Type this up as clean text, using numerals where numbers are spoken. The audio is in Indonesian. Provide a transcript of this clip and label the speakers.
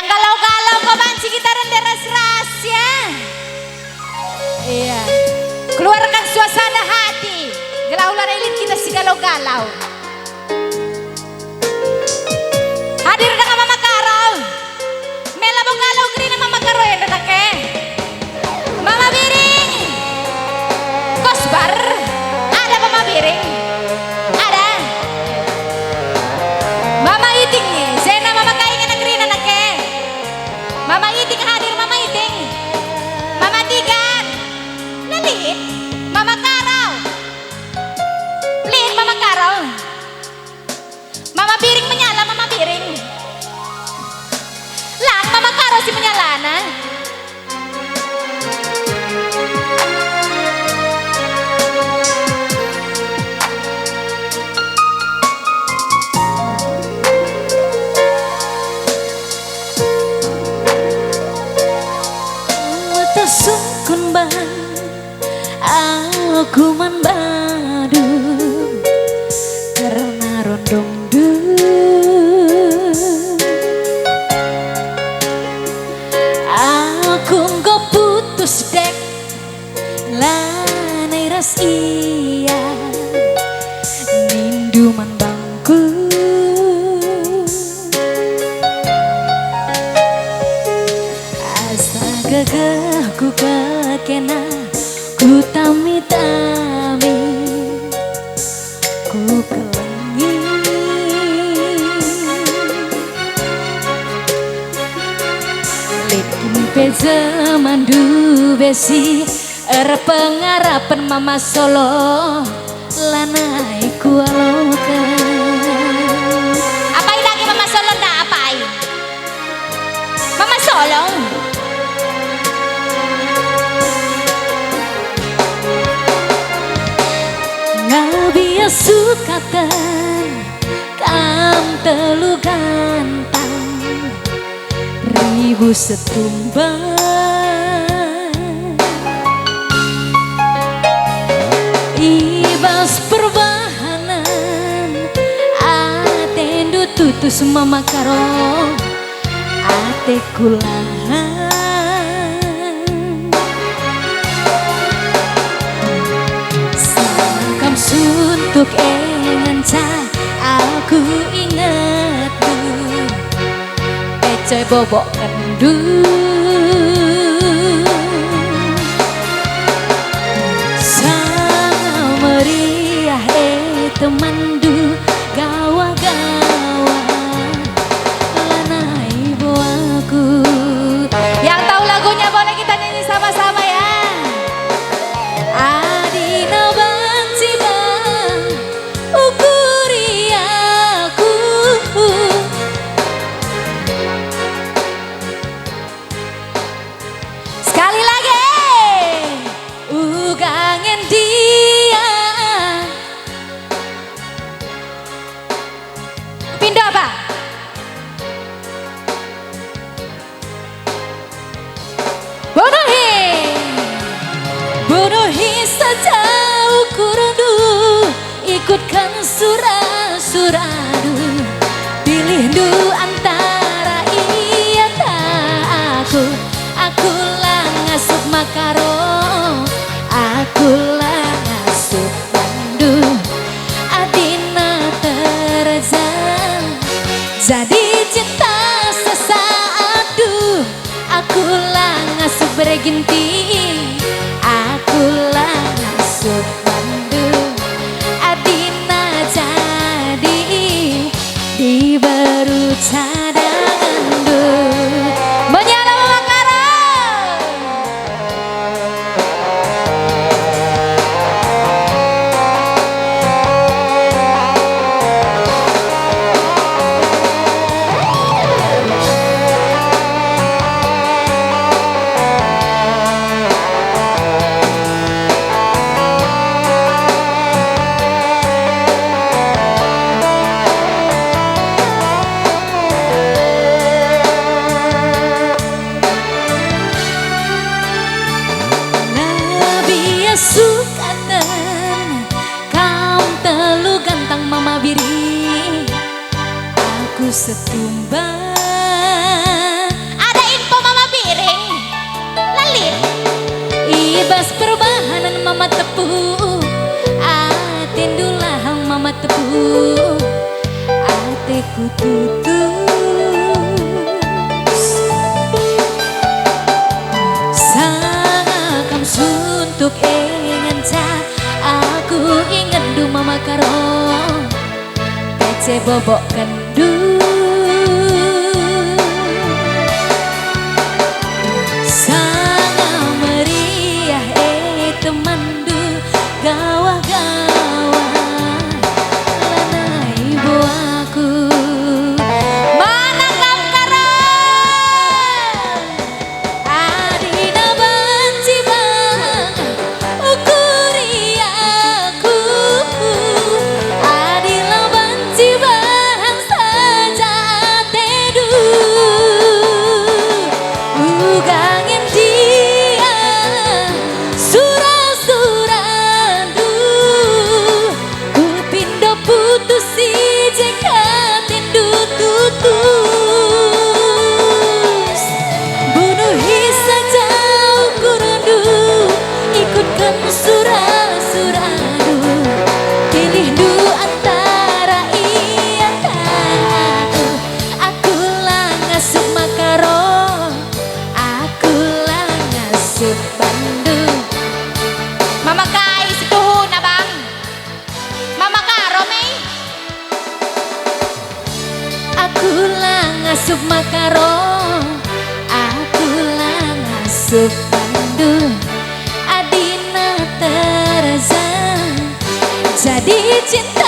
Speaker 1: Yang galau-galau kau banci gitaran deras rahasia. Iya. Keluarkan suasana hati. Gelaulah relin kita si galau-galau. Hadir dengan Mama Karo. Mela mau galau green Mama Karo yang datake. Mama Biring. Kosbar. Ada Mama Biring. Ada. Mama Iting nih. Zena Mama Kaingan negeri anaknya. Mama Iting hadir Mama Iting. Mama Tigan. Nalit. Mama Karo. Lin Mama Karo. Mama Biring menyala Mama Biring. Lang Mama Karo si menyala na.
Speaker 2: Sukun bang aku man badu karena rondong du aku nggak putus dek lanai ras iya nindu man bangku astaga ku kakena ku tami-tami ku kelengi likin pe zaman du besi pengarapan Mama Solo lanai ku alokan.
Speaker 1: Apain lagi Mama Solo na apain? Mama Solo.
Speaker 2: Sukatan kam telu gantang ribu setumbang ibas perbahanan atendu tutus Mama Karo ate kulahan sangkam suntuk aku ingat tuh ece bobok kendu sama meriah teman du gawa-gawa lanai buaku.
Speaker 1: Yang tahu lagunya boleh kita nyanyi sama-sama ya.
Speaker 2: Adina banci bang ukuri aku
Speaker 1: Sekali lagi.
Speaker 2: ugangen dia
Speaker 1: Pindah apa?
Speaker 2: bunuhi saja ukurandu ikutkan suradu pilih du antara iya tak aku lah ngasup Makaro aku lah ngasup Bandung adina terjang jadi cinta sesaat duh aku lah ngasup berginti aku lah ngasup Bandung adina jadi di baru cadangan duh
Speaker 1: Menyala Mama Karo.
Speaker 2: sukatan kaum telu gantang Mama Biri aku setumbang tepu atin dulang mama tepu atiku tutus sangakam suntuk enganca aku inget du mama karo kece bobok kendu sangat meriah temandu gawah-gawah lanai buaku
Speaker 1: Manakam karon
Speaker 2: adina banci bang ukuri aku adila banci bang saja tedu ugangin dia surah-surandu ku pindo putus si jekatin du tutus bunuhi saja ukurandu ikutkan surah-surahdu pilih du antara iya aku lah ngasup makaro aku lah ngasup Bandung
Speaker 1: Mama Kai situhun na bang Mama Karo may
Speaker 2: aku lah ngasup makaro aku lah ngasup Bandung adina terasa jadi cinta